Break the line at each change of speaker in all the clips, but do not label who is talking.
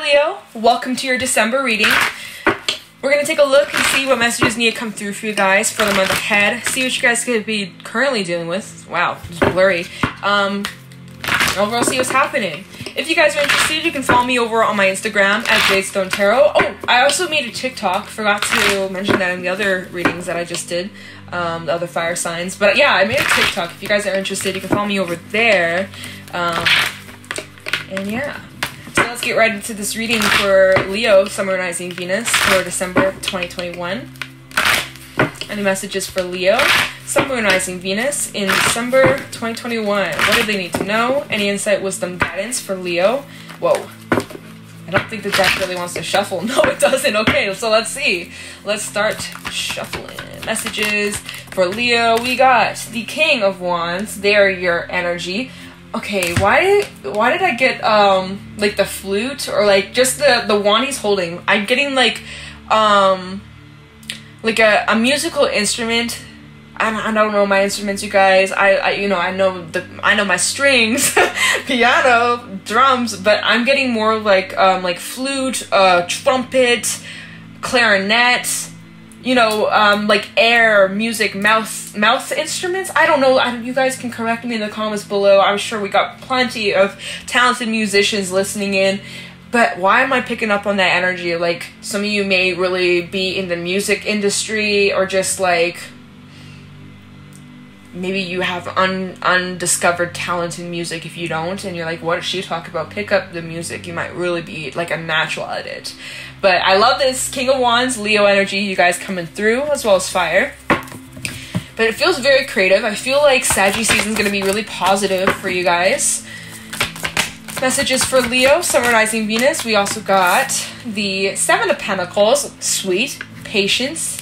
Leo, welcome to your December reading. We're going to take a look and see what messages need to come through for you guys for the month ahead. See what you guys could be currently dealing with. Wow, it's blurry. Overall, see what's happening. If you guys are interested, you can follow me over on my Instagram at Weatherstone Tarot. Oh, I also made a TikTok. Forgot to mention that in the other readings that I just did. The other fire signs. But yeah, I made a TikTok. If you guys are interested, you can follow me over there. And yeah. So let's get right into this reading for Leo, Sun, Moon, Rising, Venus for December 2021. Any messages for Leo, Sun, Moon, Rising, Venus in December 2021? What do they need to know? Any insight, wisdom, guidance for Leo? Whoa. I don't think the deck really wants to shuffle. No, it doesn't. Okay, so let's see. Let's start shuffling. Messages for Leo. We got the King of Wands. There, your energy. Okay, why did I get like the flute or like just the wand he's holding? I'm getting like a musical instrument. I don't know my instruments, you guys. I know my strings, piano, drums, but I'm getting more like flute, trumpet, clarinet. Like air, music, mouth instruments. I don't know. You guys can correct me in the comments below. I'm sure we got plenty of talented musicians listening in. But why am I picking up on that energy? Like, some of you may really be in the music industry, or just like maybe you have undiscovered talent in music. If you don't, and you're like, what does she talk about? Pick up the music. You might really be like a natural at it. But I love this King of Wands, Leo energy, you guys coming through, as well as fire. But it feels very creative. I feel like Sagittarius season is going to be really positive for you guys. Messages for Leo, Sun, Rising, Venus. We also got the Seven of Pentacles. Sweet. Patience.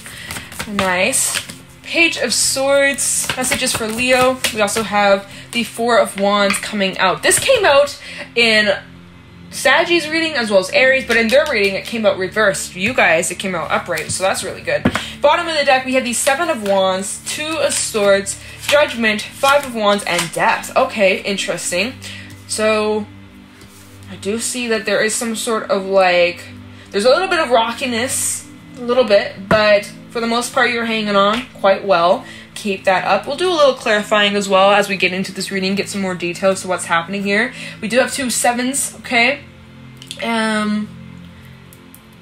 Nice. Page of Swords. Messages for Leo. We also have the Four of Wands coming out. This came out in Sagittarius reading as well as Aries, but in their reading it came out reversed. For you guys, it came out upright, so that's really good. Bottom of the deck, we have the Seven of Wands, Two of Swords, Judgment, Five of Wands, and Death. Okay, interesting. So I do see that there is some sort of like, there's a little bit of rockiness, a little bit, but for the most part you're hanging on quite well. Keep that up. We'll do a little clarifying as well as we get into this reading, get some more details to what's happening here. We do have two sevens, okay?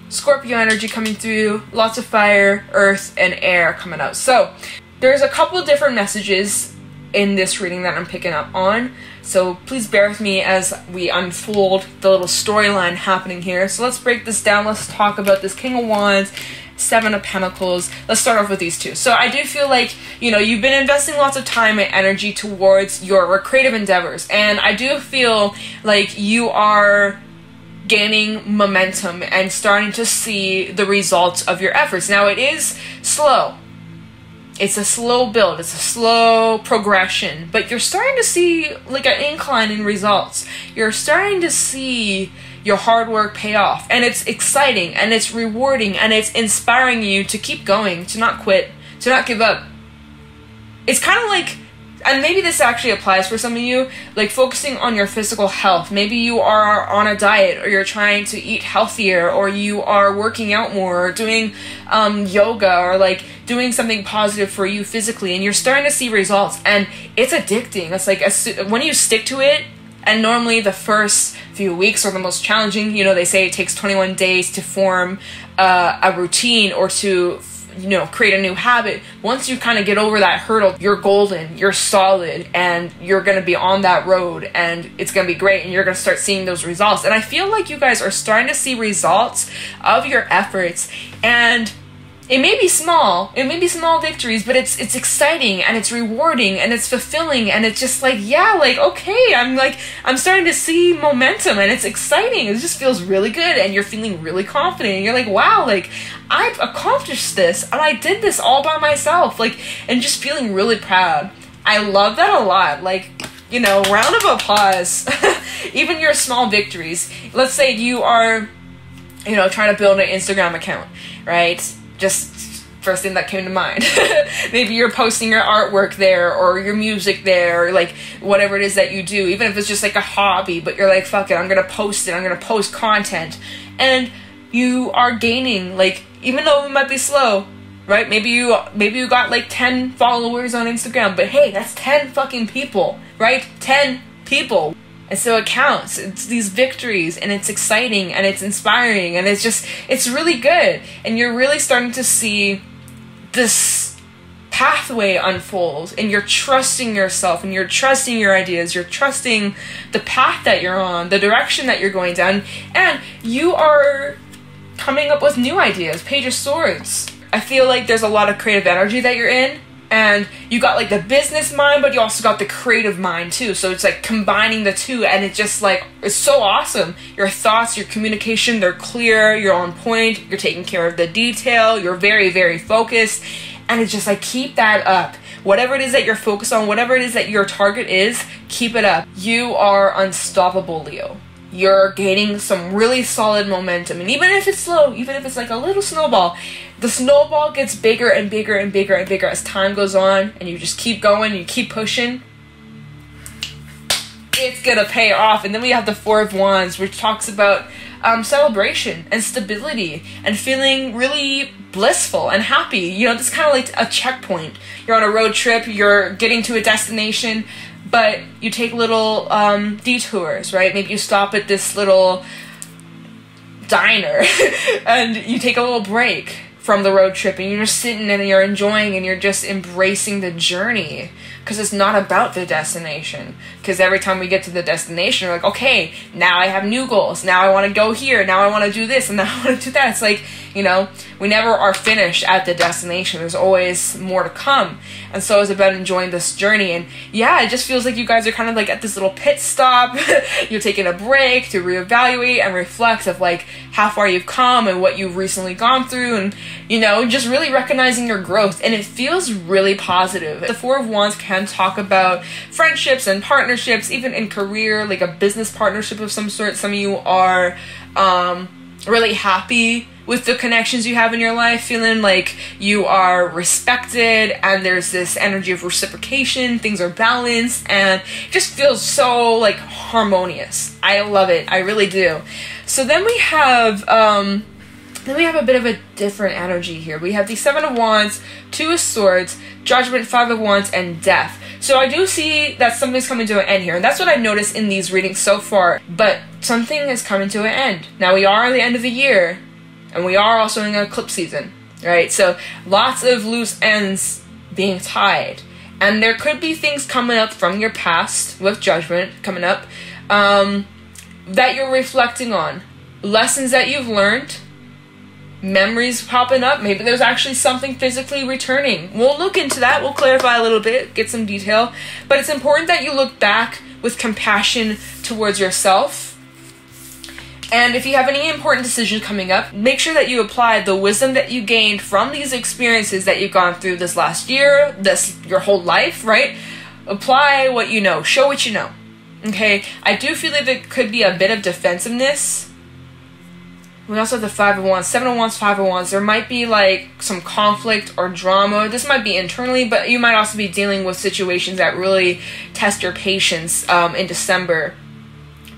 Scorpio energy coming through, lots of fire, earth, and air coming out. So there's a couple of different messages in this reading that I'm picking up on. So please bear with me as we unfold the little storyline happening here. So let's break this down. Let's talk about this King of Wands, Seven of Pentacles. Let's start off with these two. So I do feel like, you've been investing lots of time and energy towards your creative endeavors. And I do feel like you are gaining momentum and starting to see the results of your efforts. Now, it is slow. It's a slow build. It's a slow progression. But you're starting to see like an incline in results. You're starting to see your hard work pay off, and it's exciting, and it's rewarding, and it's inspiring you to keep going, to not quit, to not give up. It's kind of like, and maybe this actually applies for some of you, like focusing on your physical health. Maybe you are on a diet, or you're trying to eat healthier, or you are working out more, or doing yoga, or like doing something positive for you physically, and you're starting to see results, and it's addicting. It's like when you stick to it. And normally the first few weeks are the most challenging. They say it takes 21 days to form a routine or to, create a new habit. Once you kind of get over that hurdle, you're golden, you're solid, and you're going to be on that road, and it's going to be great, and you're going to start seeing those results. And I feel like you guys are starting to see results of your efforts, and it may be small victories, but it's exciting, and it's rewarding, and it's fulfilling, and it's just like, yeah, like, okay, I'm starting to see momentum, and it's exciting. It just feels really good, and you're feeling really confident, and you're like, wow, like, I've accomplished this, and I did this all by myself, like, and just feeling really proud. I love that a lot. Like, round of applause. Even your small victories. Let's say you are, trying to build an Instagram account, right? Just first thing that came to mind. Maybe you're posting your artwork there, or your music there, or like whatever it is that you do, even if it's just like a hobby, but you're like, fuck it, I'm gonna post it, I'm gonna post content. And you are gaining, like, even though it might be slow, right? Maybe you got like 10 followers on Instagram, but hey, that's 10 fucking people, right? 10 people. And so it counts. It's these victories, and it's exciting, and it's inspiring, and it's really good. And you're really starting to see this pathway unfold, and you're trusting yourself, and you're trusting your ideas, you're trusting the path that you're on, the direction that you're going down, and you are coming up with new ideas. Page of Swords. I feel like there's a lot of creative energy that you're in, and you got like the business mind, but you also got the creative mind too. So it's like combining the two, and it's just like, it's so awesome. Your thoughts, your communication, they're clear, you're on point, you're taking care of the detail, you're very, very focused, and it's just like, keep that up. Whatever it is that you're focused on, whatever it is that your target is, keep it up. You are unstoppable, Leo. You're gaining some really solid momentum, and even if it's slow, even if it's like a little snowball, the snowball gets bigger and bigger and bigger and bigger as time goes on, and you just keep going, you keep pushing. It's gonna pay off. And then we have the Four of Wands, which talks about celebration and stability and feeling really blissful and happy. You know, this is kind of like a checkpoint. You're on a road trip, you're getting to a destination, but you take little detours, right? Maybe you stop at this little diner and you take a little break from the road trip, and you're just sitting and you're enjoying, and you're just embracing the journey, because it's not about the destination. Because every time we get to the destination, we're like, okay, now I have new goals, now I want to go here, now I want to do this, and now I want to do that. It's like, you know, we never are finished at the destination. There's always more to come. And so it's about enjoying this journey. And yeah, it just feels like you guys are kind of like at this little pit stop. You're taking a break to reevaluate and reflect of like how far you've come and what you've recently gone through, and, you know, just really recognizing your growth. And it feels really positive. The Four of Wands can talk about friendships and partnerships, even in career, like a business partnership of some sort. Some of you are really happy with the connections you have in your life, feeling like you are respected, and there's this energy of reciprocation, things are balanced, and it just feels so like harmonious. I love it, I really do. So then we have a bit of a different energy here. We have the Seven of Wands, Two of Swords, Judgment, Five of Wands, and Death. So I do see that something's coming to an end here, and that's what I've noticed in these readings so far. But something is coming to an end. Now, we are at the end of the year, and we are also in an eclipse season, right? So lots of loose ends being tied. And there could be things coming up from your past, with Judgment coming up, that you're reflecting on. Lessons that you've learned, memories popping up. Maybe there's actually something physically returning. We'll look into that. We'll clarify a little bit, get some detail. But it's important that you look back with compassion towards yourself. And if you have any important decisions coming up, make sure that you apply the wisdom that you gained from these experiences that you've gone through this last year, your whole life, right? Apply what you know. Show what you know. Okay? I do feel like there could be a bit of defensiveness. We also have the Five of Wands, Seven of Wands, Five of Wands. There might be like some conflict or drama. This might be internally, but you might also be dealing with situations that really test your patience in December.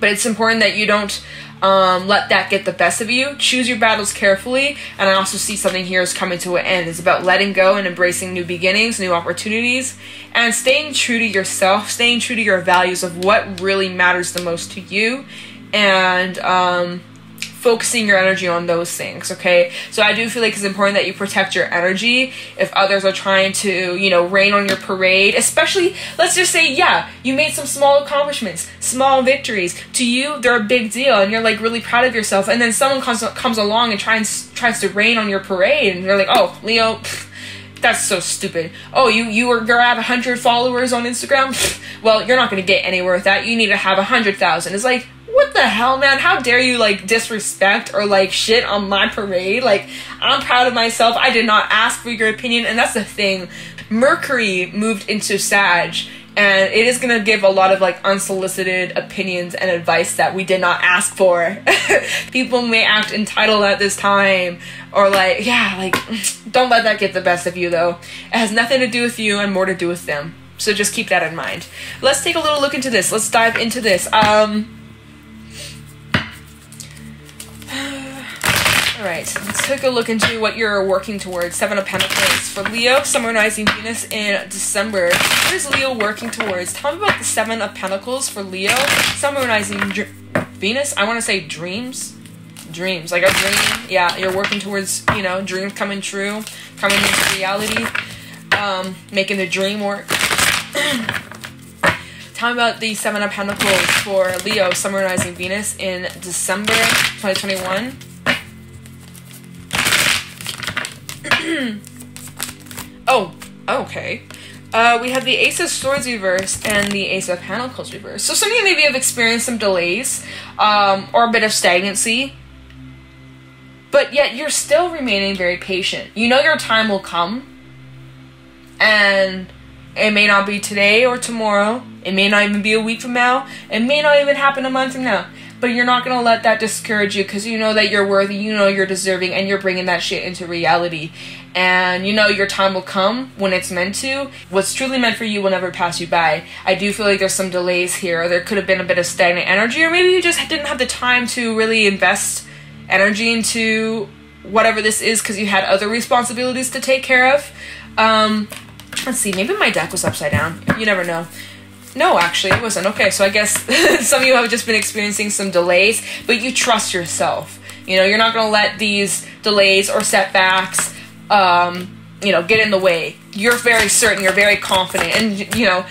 But it's important that you don't let that get the best of you. Choose your battles carefully. And I also see something here is coming to an end. It's about letting go and embracing new beginnings, new opportunities, and staying true to yourself, staying true to your values of what really matters the most to you, and focusing your energy on those things, okay? So I do feel like it's important that you protect your energy if others are trying to, you know, rain on your parade. Especially, let's just say, yeah, you made some small accomplishments, small victories. To you, they're a big deal, and you're like really proud of yourself. And then someone comes along and tries to rain on your parade, and you're like, oh, Leo, that's so stupid. Oh, you're at 100 followers on Instagram? Well, you're not going to get anywhere with that. You need to have 100,000. It's like, what the hell, man? How dare you, like, disrespect or, like, shit on my parade? Like, I'm proud of myself. I did not ask for your opinion, and that's the thing. Mercury moved into Sag And it is going to give a lot of like unsolicited opinions and advice that we did not ask for. People may act entitled at this time, or like, yeah, like, don't let that get the best of you though. It has nothing to do with you and more to do with them. So just keep that in mind. Let's take a little look into this. Let's dive into this. Alright, let's take a look into what you're working towards. Seven of Pentacles for Leo, summarizing Venus in December. What is Leo working towards? Tell me about the Seven of Pentacles for Leo, summarizing Venus. I want to say dreams. Dreams, like a dream. Yeah, you're working towards, you know, dreams coming true, coming into reality, making the dream work. Tell me about the Seven of Pentacles for Leo, summarizing Venus in December 2021. Oh, okay. We have the Ace of Swords reversed and the Ace of Pentacles reversed. So some of you maybe have experienced some delays, or a bit of stagnancy, but yet you're still remaining very patient. You know your time will come, and it may not be today or tomorrow. It may not even be a week from now. It may not even happen a month from now. But you're not going to let that discourage you, because you know that you're worthy, you know you're deserving, and you're bringing that shit into reality. And you know your time will come when it's meant to. What's truly meant for you will never pass you by. I do feel like there's some delays here, or there could have been a bit of stagnant energy, or maybe you just didn't have the time to really invest energy into whatever this is because you had other responsibilities to take care of. Let's see, maybe my deck was upside down. You never know. No, actually, it wasn't. Okay, so I guess some of you have just been experiencing some delays, but you trust yourself. You know, you're not going to let these delays or setbacks, you know, get in the way. You're very certain, you're very confident, and, you know,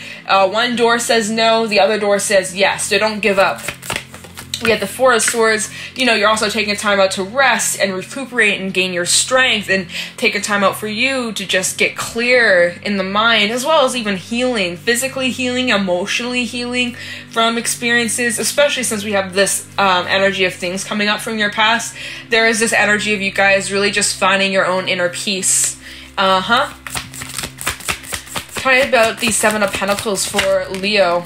one door says no, the other door says yes, so don't give up. We have the Four of Swords. You know, you're also taking time out to rest and recuperate and gain your strength, and taking time out for you to just get clear in the mind, as well as even healing, physically healing, emotionally healing from experiences, especially since we have this energy of things coming up from your past. There is this energy of you guys really just finding your own inner peace. Tell me about the Seven of Pentacles for Leo.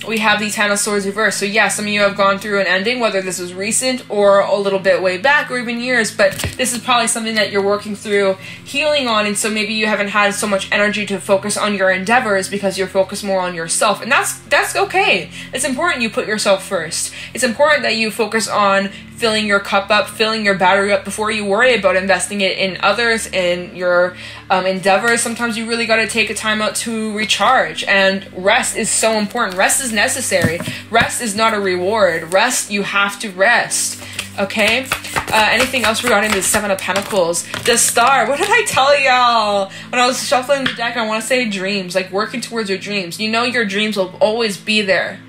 We have the Ten of Swords reversed. So yeah, some of you have gone through an ending, whether this is recent or a little bit way back or even years, but this is probably something that you're working through healing on, and so maybe you haven't had so much energy to focus on your endeavors because you're focused more on yourself, and that's okay. It's important you put yourself first. It's important that you focus on filling your cup up, filling your battery up before you worry about investing it in others, in your endeavors. Sometimes you really got to take a time out to recharge, and rest is so important. Rest is necessary. Rest is not a reward. Rest, you have to rest. Okay? Anything else regarding the Seven of Pentacles? The Star. What did I tell y'all? When I was shuffling the deck, I want to say dreams. Like working towards your dreams. You know your dreams will always be there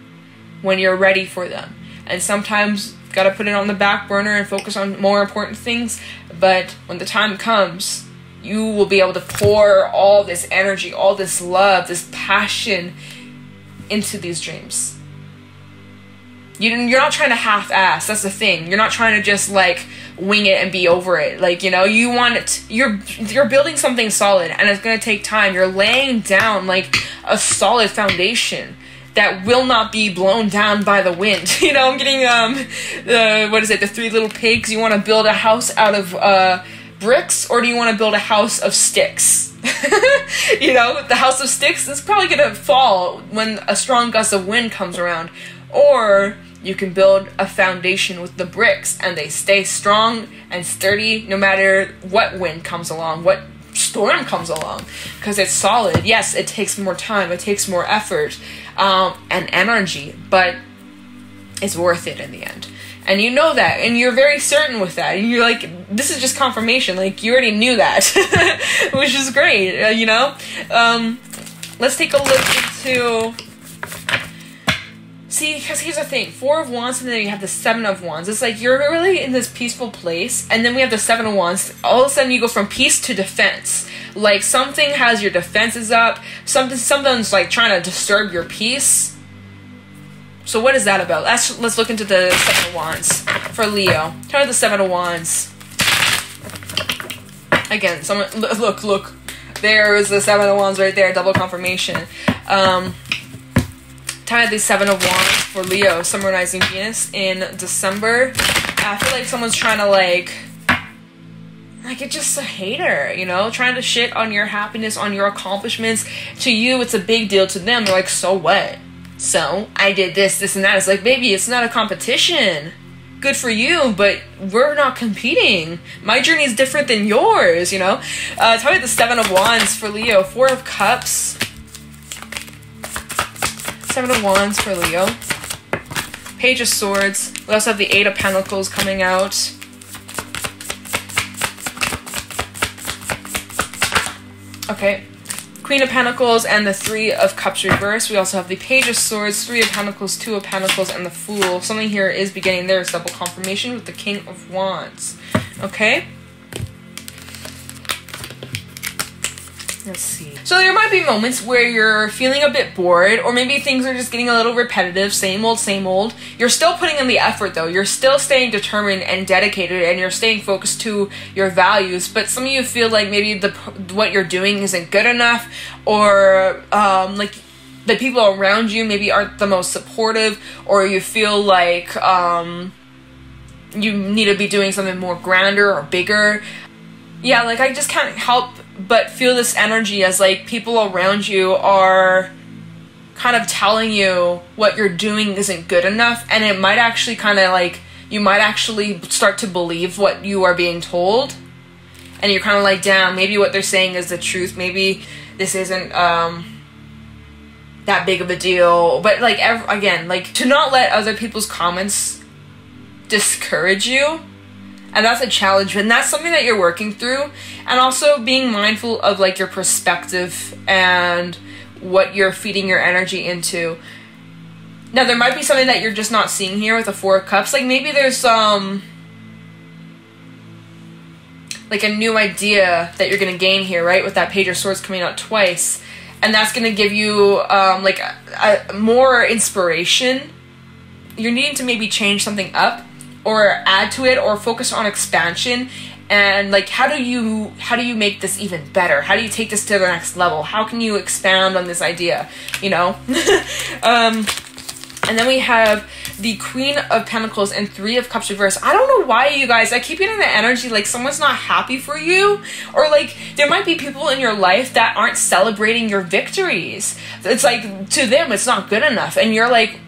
when you're ready for them. And sometimes got to put it on the back burner and focus on more important things. But when the time comes, you will be able to pour all this energy, all this love, this passion into these dreams. You're not trying to half-ass. That's the thing. You're not trying to just like wing it and be over it. Like, you know, you want it. You're building something solid, and it's going to take time. You're laying down like a solid foundation that will not be blown down by the wind. You know, I'm getting what is it? The Three Little Pigs. You want to build a house out of bricks, or do you want to build a house of sticks? You know, the house of sticks is probably going to fall when a strong gust of wind comes around. Or you can build a foundation with the bricks, and they stay strong and sturdy no matter what wind comes along, what storm comes along, because it's solid. Yes, it takes more time, it takes more effort and energy, but it's worth it in the end. And you know that, and you're very certain with that. And you're like, this is just confirmation. Like, you already knew that, which is great, you know? Let's take a look into... See, because here's the thing. Four of Wands, and then you have the Seven of Wands. It's like you're really in this peaceful place, and then we have the Seven of Wands. All of a sudden, you go from peace to defense. Like, something has your defenses up. Something's, like, trying to disturb your peace. So what is that about? Let's look into the Seven of Wands for Leo. Tell me the Seven of Wands. Again, someone look. There is the Seven of Wands right there, double confirmation. Time the Seven of Wands for Leo, Summer Rising Venus in December. I feel like someone's trying to like it's just a hater, you know, trying to shit on your happiness, on your accomplishments. To you, it's a big deal. To them, they're like, so what? So I did this, this, and that. It's like, baby, it's not a competition. Good for you, but we're not competing. My journey is different than yours, you know? Tell me the Seven of Wands for Leo, Four of Cups. Seven of Wands for Leo. Page of Swords. We also have the Eight of Pentacles coming out. Okay. Queen of Pentacles and the Three of Cups reversed. We also have the Page of Swords, Three of Pentacles, Two of Pentacles, and the Fool. Something here is beginning. There is double confirmation with the King of Wands. Okay? Let's see. So there might be moments where you're feeling a bit bored, or maybe things are just getting a little repetitive, same old, same old. You're still putting in the effort though. You're still staying determined and dedicated, and you're staying focused to your values. But some of you feel like maybe what you're doing isn't good enough, or like the people around you maybe aren't the most supportive, or you feel like you need to be doing something more grander or bigger. Yeah, like I just can't help but feel this energy as like people around you are kind of telling you what you're doing isn't good enough, and it might actually kind of like, you might actually start to believe what you are being told, and you're kind of like, damn, maybe what they're saying is the truth, maybe this isn't that big of a deal. But like again, like, to not let other people's comments discourage you. And that's a challenge, and that's something that you're working through. And also being mindful of like your perspective and what you're feeding your energy into. Now there might be something that you're just not seeing here with the Four of Cups. Like maybe there's like a new idea that you're going to gain here, right? With that Page of Swords coming out twice. And that's going to give you like a more inspiration. You're needing to maybe change something up, or add to it, or focus on expansion. And like, how do you make this even better? How do you take this to the next level? How can you expand on this idea, you know? And then we have the Queen of Pentacles and Three of Cups reversed. I don't know why, you guys, I keep getting the energy like someone's not happy for you, or like there might be people in your life that aren't celebrating your victories. It's like, to them it's not good enough, and you're like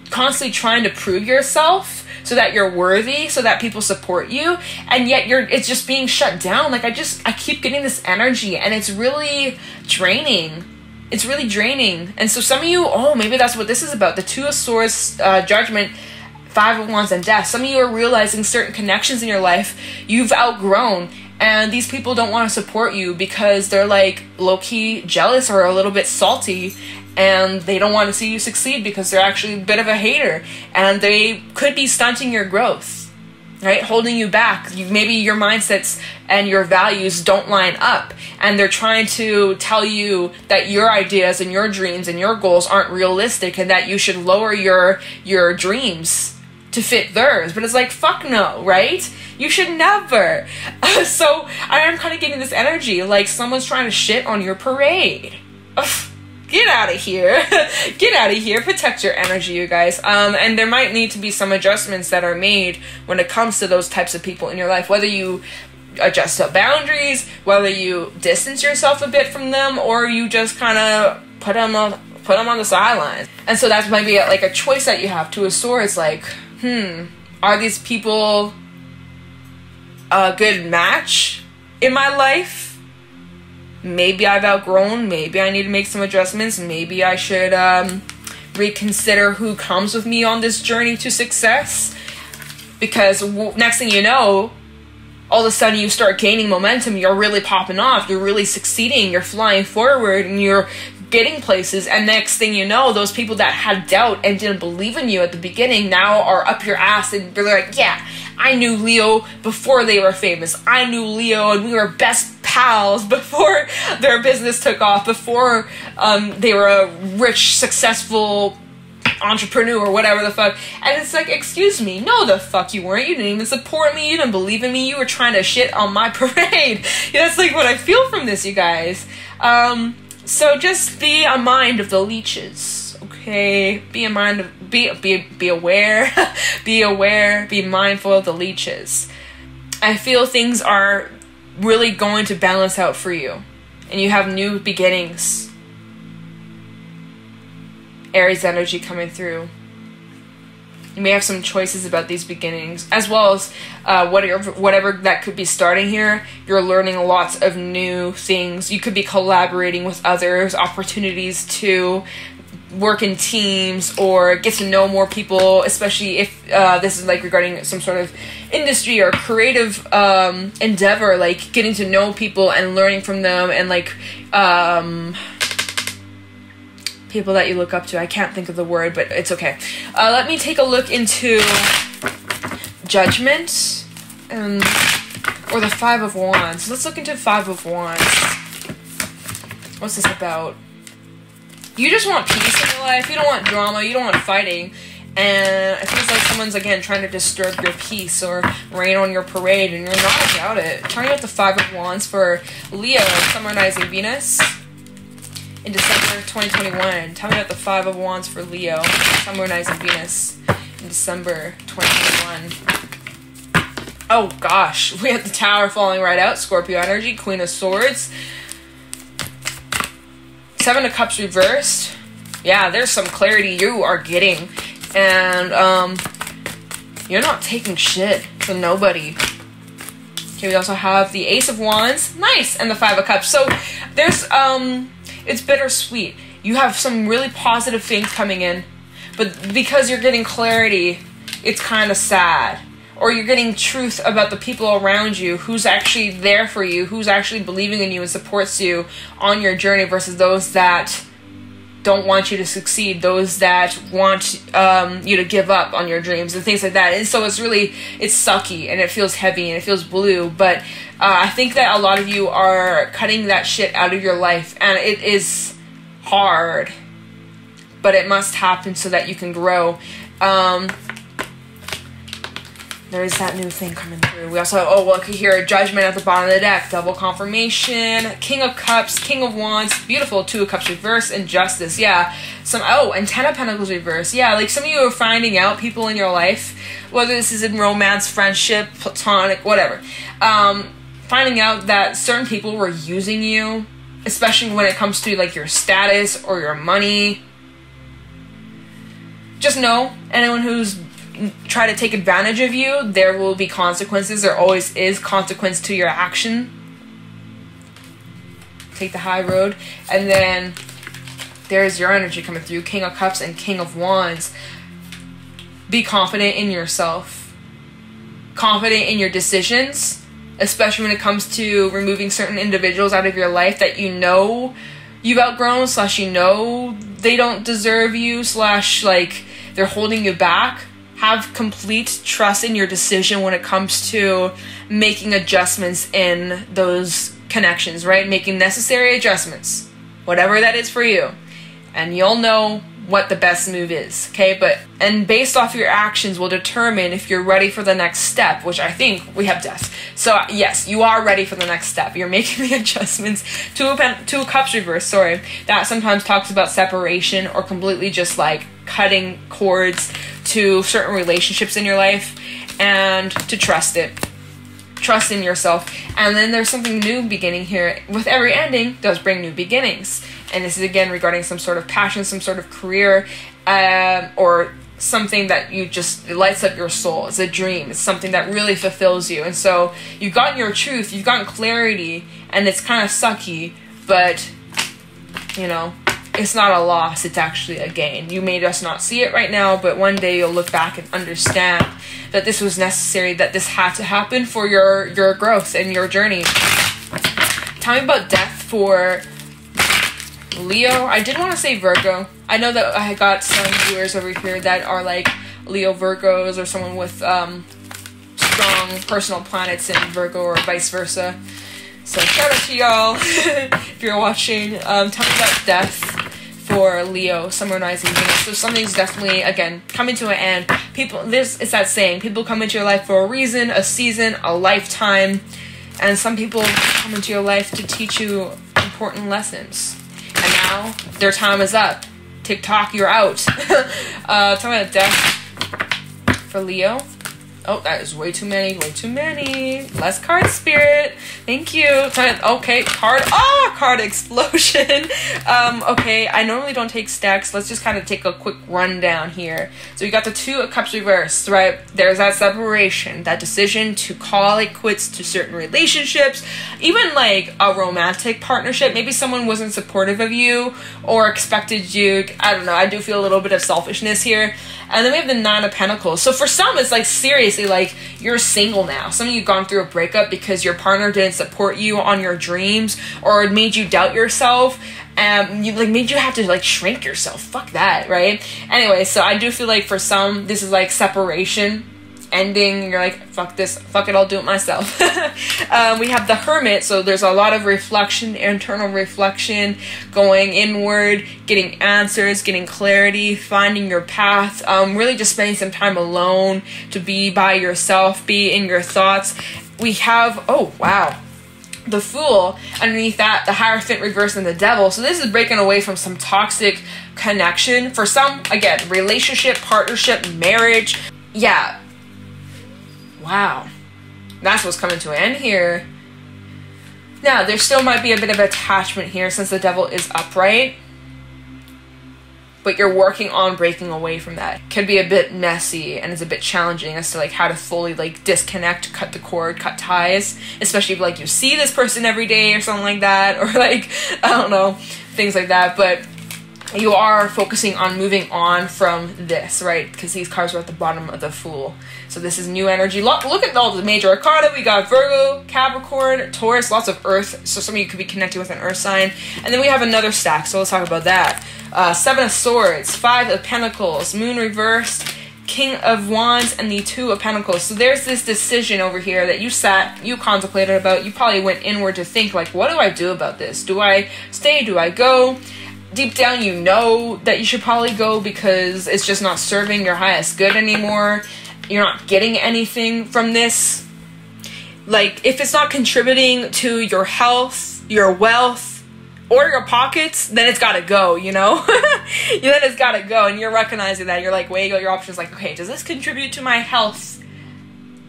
constantly trying to prove yourself so that you're worthy, so that people support you, and yet it's just being shut down. Like I keep getting this energy, and it's really draining. It's really draining. And so some of you, oh, maybe that's what this is about. The Two of Swords, Judgment, Five of Wands, and Death. Some of you are realizing certain connections in your life you've outgrown, and these people don't want to support you because they're like low-key jealous or a little bit salty, and they don't want to see you succeed because they're actually a bit of a hater, and they could be stunting your growth, right? Holding you back. Maybe your mindsets and your values don't line up, and they're trying to tell you that your ideas and your dreams and your goals aren't realistic, and that you should lower your dreams to fit theirs. But it's like, fuck no, right? You should never. So I am kind of getting this energy like someone's trying to shit on your parade. Ugh. Get out of here. Get out of here. Protect your energy, you guys. And there might need to be some adjustments that are made when it comes to those types of people in your life. Whether you adjust the boundaries, whether you distance yourself a bit from them, or you just kind of put them on the sidelines. And so that might be like a choice that you have. Two of Swords, like, are these people a good match in my life? Maybe I've outgrown, maybe I need to make some adjustments, maybe I should reconsider who comes with me on this journey to success. Because next thing you know, all of a sudden you start gaining momentum, you're really popping off, you're really succeeding, you're flying forward, and you're getting places. And next thing you know, those people that had doubt and didn't believe in you at the beginning now are up your ass, and they're like, yeah, I knew Leo before they were famous. I knew Leo, and we were best pals before their business took off, before they were a rich, successful entrepreneur or whatever the fuck. And it's like, excuse me, no the fuck you weren't. You didn't even support me. You didn't believe in me. You were trying to shit on my parade. That's like what I feel from this, you guys. So just be a mind of the leeches, okay? Be aware, be aware, be mindful of the leeches. I feel things are really going to balance out for you, and you have new beginnings. Aries energy coming through. You may have some choices about these beginnings, as well as whatever that could be starting here. You're learning lots of new things. You could be collaborating with others, opportunities to work in teams or get to know more people, especially if this is like regarding some sort of industry or creative endeavor, like getting to know people and learning from them, and like people that you look up to. I can't think of the word, but it's okay. Let me take a look into Judgment or the Five of Wands. Let's look into Five of Wands. What's this about? You just want peace in your life. You don't want drama. You don't want fighting. And it feels like someone's, again, trying to disturb your peace or rain on your parade, and you're not about it. Turning out the Five of Wands for Leo, summarizing Venus in December 2021. Tell me about the Five of Wands for Leo, summarizing Venus in December 2021. Oh gosh, we have the Tower falling right out. Scorpio energy, Queen of Swords. Seven of Cups reversed. Yeah, there's some clarity you are getting. And you're not taking shit from nobody. Okay, we also have the Ace of Wands. Nice! And the Five of Cups. So there's it's bittersweet. You have some really positive things coming in, but because you're getting clarity, it's kind of sad. Or you're getting truth about the people around you, who's actually there for you, who's actually believing in you and supports you on your journey, versus those that don't want you to succeed, those that want you to give up on your dreams and things like that. And so it's sucky, and it feels heavy, and it feels blue. But I think that a lot of you are cutting that shit out of your life, and it is hard, but it must happen so that you can grow. There's that new thing coming through. We also have, look here, Judgment at the bottom of the deck. Double confirmation. King of Cups, King of Wands. Beautiful. Two of Cups reverse. And Justice. Yeah. And Ten of Pentacles reverse. Yeah, like some of you are finding out people in your life, whether this is in romance, friendship, platonic, whatever. Finding out that certain people were using you, especially when it comes to like your status or your money. Just know, anyone who's try to take advantage of you, there will be consequences. There always is consequence to your action. Take the high road. And then there's your energy coming through. King of Cups and King of Wands. Be confident in yourself. Confident in your decisions, especially when it comes to removing certain individuals out of your life that you know you've outgrown, / you know they don't deserve you, / like they're holding you back. Have complete trust in your decision when it comes to making adjustments in those connections, right? Making necessary adjustments, whatever that is for you. And you'll know what the best move is, okay? And based off your actions will determine if you're ready for the next step, which I think we have Death. So yes, you are ready for the next step. You're making the adjustments. Two of Cups reverse, sorry. That sometimes talks about separation or completely just like cutting cords to certain relationships in your life, and to trust it. Trust in yourself. And then there's something new beginning here. With every ending does bring new beginnings. And this is again regarding some sort of passion, some sort of career, or something that you just, it lights up your soul. It's a dream. It's something that really fulfills you. And so you've gotten your truth, you've gotten clarity, and it's kind of sucky, but you know, it's not a loss, it's actually a gain. You may just not see it right now, but one day you'll look back and understand that this was necessary, that this had to happen for your growth and your journey. Tell me about Death for Leo. I did want to say Virgo. I know that I got some viewers over here that are like Leo Virgos, or someone with strong personal planets in Virgo, or vice versa. So shout out to y'all if you're watching. Tell me about Death for Leo, summarizing Venus. So something's definitely, again, coming to an end. It's that saying, people come into your life for a reason, a season, a lifetime. And some people come into your life to teach you important lessons. now their time is up. TikTok, you're out. Talking about death for Leo. Oh, that is way too many, way too many. Less card, Spirit. Thank you. Okay, card explosion. Okay, I normally don't take stacks. Let's just kind of take a quick rundown here. So you got the Two of Cups reversed, right? There's that separation, that decision to call it quits to certain relationships, even like a romantic partnership. Maybe someone wasn't supportive of you or expected you. I don't know. I do feel a little bit of selfishness here. And then we have the Nine of Pentacles. So for some, it's like seriously, like you're single now. Some of you gone through a breakup because your partner didn't support you on your dreams, or it made you doubt yourself. Made you have to like shrink yourself. Fuck that, right? Anyway, so I do feel like for some, this is like separation, ending. You're like, fuck this, fuck it, I'll do it myself. We have the Hermit, so there's a lot of reflection, internal reflection, going inward, getting answers, getting clarity, finding your path, really just spending some time alone to be by yourself, be in your thoughts. We have, oh wow, the Fool, underneath that, the Hierophant reversed and the Devil. So this is breaking away from some toxic connection. For some, again, relationship, partnership, marriage. Yeah. Wow. That's what's coming to an end here. Now, there still might be a bit of attachment here since the Devil is upright. But you're working on breaking away from that. Could be a bit messy and it's a bit challenging as to like how to fully like disconnect, cut the cord, cut ties. Especially if like you see this person every day or something like that. Or like, I don't know, things like that. But you are focusing on moving on from this, right? Because these cards are at the bottom of the Fool. So this is new energy. Look at all the major arcana. We got Virgo, Capricorn, Taurus, lots of earth. So some of you could be connected with an earth sign. And then we have another stack. So let's talk about that. Seven of Swords, Five of Pentacles, Moon reversed, King of Wands, and the Two of Pentacles. So there's this decision over here that you contemplated about. You probably went inward to think like, what do I do about this? Do I stay? Do I go? Deep down, you know that you should probably go because it's just not serving your highest good anymore. You're not getting anything from this. Like, if it's not contributing to your health, your wealth, or your pockets, then it's gotta go, you know? Then it's gotta go, and you're recognizing that. You're like, weighing out your options, like, okay, does this contribute to my health?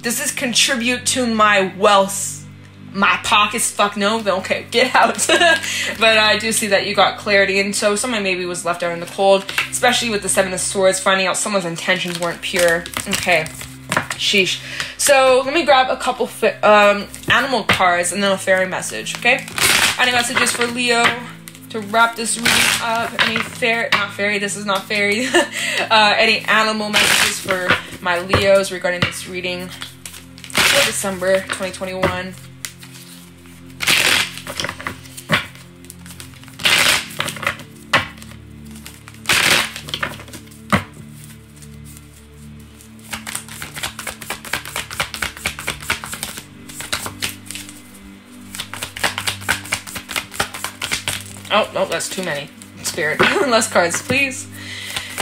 Does this contribute to my wealth? My pockets? Fuck no. Then okay, get out. But I do see that you got clarity, and so someone maybe was left out in the cold, especially with the Seven of Swords, finding out someone's intentions weren't pure. Okay. Sheesh. So let me grab a couple animal cards and then a fairy message, okay? Any messages for Leo to wrap this reading up? Any this is not fairy. Any animal messages for my Leos regarding this reading for December 2021? Oh, no, that's too many. Spirit. Less cards, please.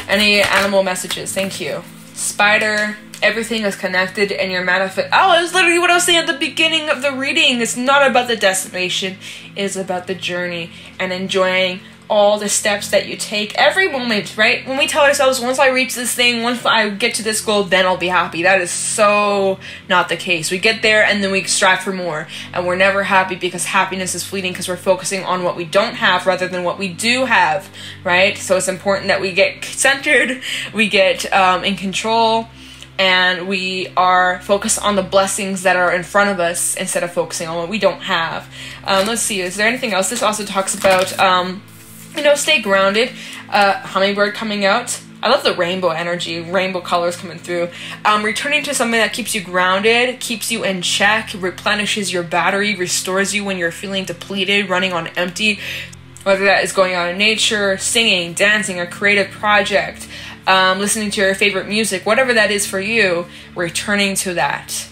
Any animal messages? Thank you. Spider. Everything is connected and you're manifest. Oh, it was literally what I was saying at the beginning of the reading. It's not about the destination. It is about the journey and enjoying all the steps that you take every moment, right? When we tell ourselves, once I reach this thing, once I get to this goal, then I'll be happy. That is so not the case. We get there and then we strive for more, and we're never happy because happiness is fleeting because we're focusing on what we don't have rather than what we do have, right? So it's important that we get centered, we get in control, and we are focused on the blessings that are in front of us instead of focusing on what we don't have. Let's see, is there anything else? This also talks about stay grounded. Hummingbird coming out. I love the rainbow energy, rainbow colors coming through. Returning to something that keeps you grounded, keeps you in check, replenishes your battery, restores you when you're feeling depleted, running on empty. Whether that is going out in nature, singing, dancing, a creative project, listening to your favorite music, whatever that is for you, returning to that.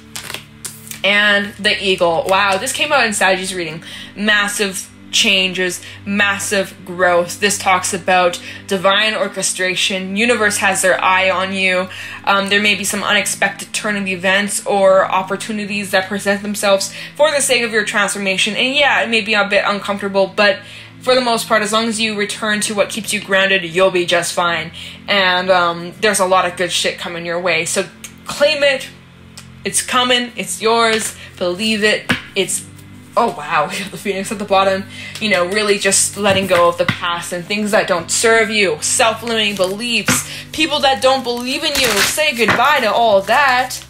And the Eagle. Wow, this came out in Saiz reading. Massive changes, massive growth. This talks about divine orchestration. Universe has their eye on you. There may be some unexpected turn of events or opportunities that present themselves for the sake of your transformation. And yeah, it may be a bit uncomfortable, but for the most part, as long as you return to what keeps you grounded, you'll be just fine. And there's a lot of good shit coming your way. So claim it. It's coming. It's yours. Believe it. It's... Oh, wow. We got the Phoenix at the bottom. You know, really just letting go of the past and things that don't serve you. Self-limiting beliefs. People that don't believe in you. Say goodbye to all that.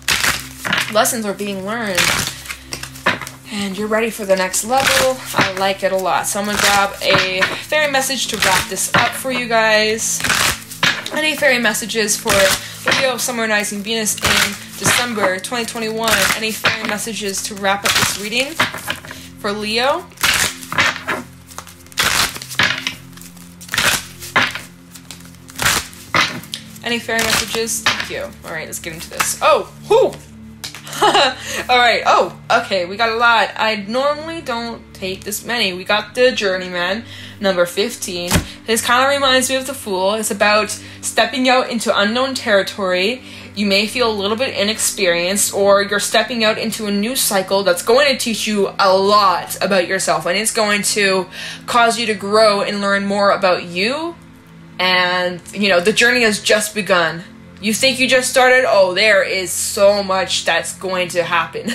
Lessons are being learned. And you're ready for the next level. I like it a lot. So I'm going to grab a fairy message to wrap this up for you guys. Any fairy messages for Leo, Summer, Rising, Venus in December 2021? Any fairy messages to wrap up this reading for Leo? Any fairy messages? Thank you. Alright, let's get into this. Oh! Whoo! Alright, oh, okay, we got a lot. I normally don't take this many. We got the Journeyman, number 15. This kind of reminds me of the Fool. It's about stepping out into unknown territory. You may feel a little bit inexperienced, or you're stepping out into a new cycle that's going to teach you a lot about yourself, and it's going to cause you to grow and learn more about you. And, you know, the journey has just begun. You think you just started? Oh, there is so much that's going to happen.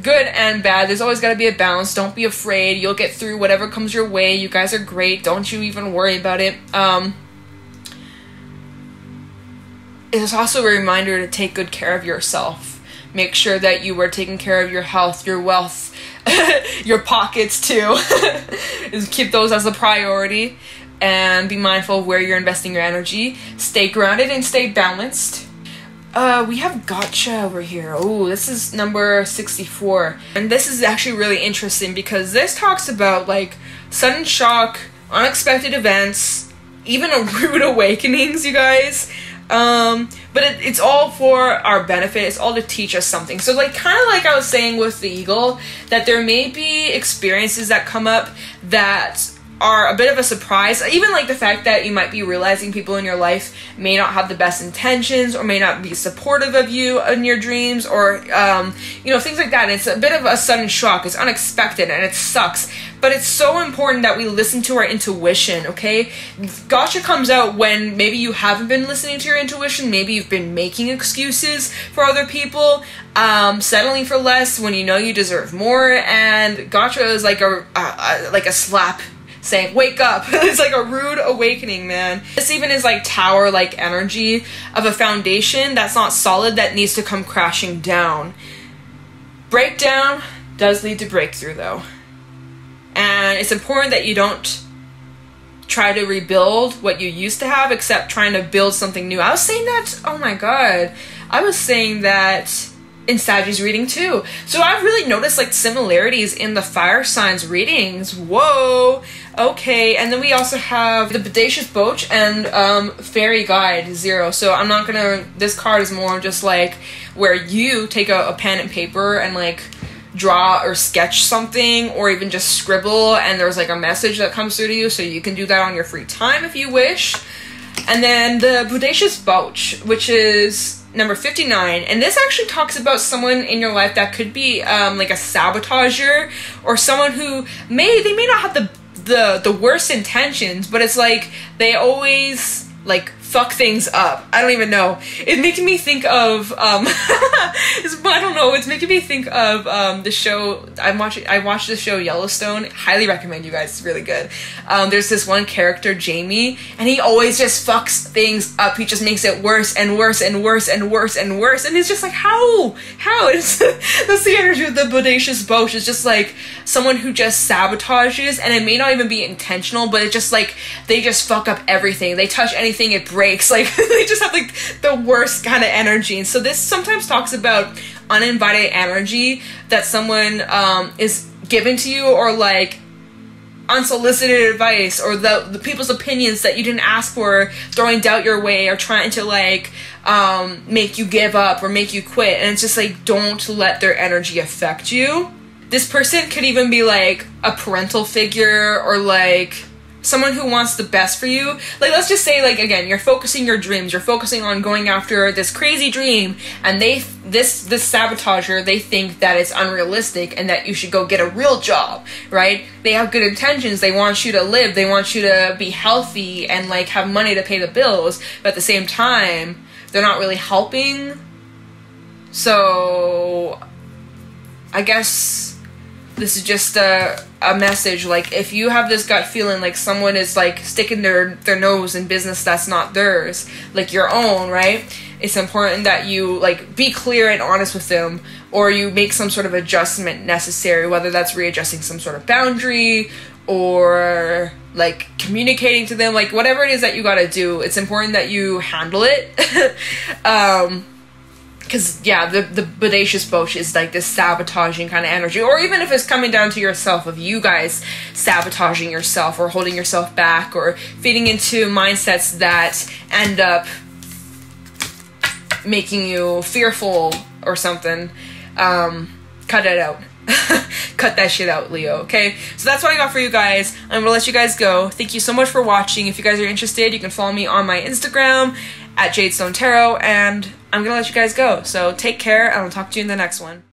Good and bad. There's always got to be a balance. Don't be afraid. You'll get through whatever comes your way. You guys are great. Don't you even worry about it. It's also a reminder to take good care of yourself. Make sure that you are taking care of your health, your wealth, your pockets too. Keep those as a priority. And be mindful of where you're investing your energy. Stay grounded and stay balanced. We have Gotcha over here. Oh, this is number 64. And this is actually really interesting because this talks about, like, sudden shock, unexpected events, even a rude awakenings, you guys. But it's all for our benefit. It's all to teach us something. So, like, kind of like I was saying with the Eagle, that there may be experiences that come up that are a bit of a surprise. Even like the fact that you might be realizing people in your life may not have the best intentions, or may not be supportive of you in your dreams, or you know, things like that. And it's a bit of a sudden shock. It's unexpected and it sucks, but it's so important that we listen to our intuition. Okay, Gotcha comes out when maybe you haven't been listening to your intuition. Maybe you've been making excuses for other people, settling for less when you know you deserve more. And Gotcha is like a slap saying, wake up. It's like a rude awakening, man. This even is like tower-like energy of a foundation that's not solid, that needs to come crashing down. Breakdown does lead to breakthrough, though. And it's important that you don't try to rebuild what you used to have, except trying to build something new. I was saying that, oh my god, I was saying that in Sagittarius reading too. So I've really noticed like similarities in the fire signs readings. Whoa. Okay. And then we also have the Bodacious Vouch and Fairy Guide 0. So I'm not gonna, this card is more just like where you take a pen and paper and like draw or sketch something, or even just scribble, and there's like a message that comes through to you, so you can do that on your free time if you wish. And then the Bodacious Vouch, which is number 59, and this actually talks about someone in your life that could be like a sabotager, or someone who they may not have the worst intentions, but it's like they always like fuck things up. I don't even know. It's making me think of I don't know, it's making me think of the show I watched the show Yellowstone. Highly recommend, you guys. It's really good. There's this one character, Jamie, and he always just fucks things up. He just makes it worse and worse and worse and worse and worse, and it's just like, how it's that's the energy of the Bodacious Vouch. It's just like someone who just sabotages, and it may not even be intentional, but it's just like they just fuck up everything. They touch anything, it breaks. Like they just have like the worst kind of energy. And so this sometimes talks about uninvited energy that someone is giving to you, or like unsolicited advice, or the people's opinions that you didn't ask for, throwing doubt your way, or trying to like make you give up or make you quit. And it's just like, don't let their energy affect you. This person could even be like a parental figure, or like someone who wants the best for you. Like, let's just say, like, again, you're focusing your dreams, you're focusing on going after this crazy dream, and this sabotager, they think that it's unrealistic and that you should go get a real job, right? They have good intentions, they want you to live, they want you to be healthy and, like, have money to pay the bills, but at the same time, they're not really helping. So I guess this is just a message, like, if you have this gut feeling like someone is, like, sticking their nose in business that's not theirs, like your own, right? It's important that you, like, be clear and honest with them, or you make some sort of adjustment necessary, whether that's readjusting some sort of boundary or, like, communicating to them, like, whatever it is that you gotta do, it's important that you handle it. Because, yeah, the Bodacious Vouch is, like, this sabotaging kind of energy. Or even if it's coming down to yourself, of you guys sabotaging yourself or holding yourself back or feeding into mindsets that end up making you fearful or something. Cut it out. Cut that shit out, Leo, okay? So that's what I got for you guys. I'm gonna let you guys go. Thank you so much for watching. If you guys are interested, you can follow me on my Instagram at Jadestone Tarot, and I'm gonna let you guys go. So take care, and I'll talk to you in the next one.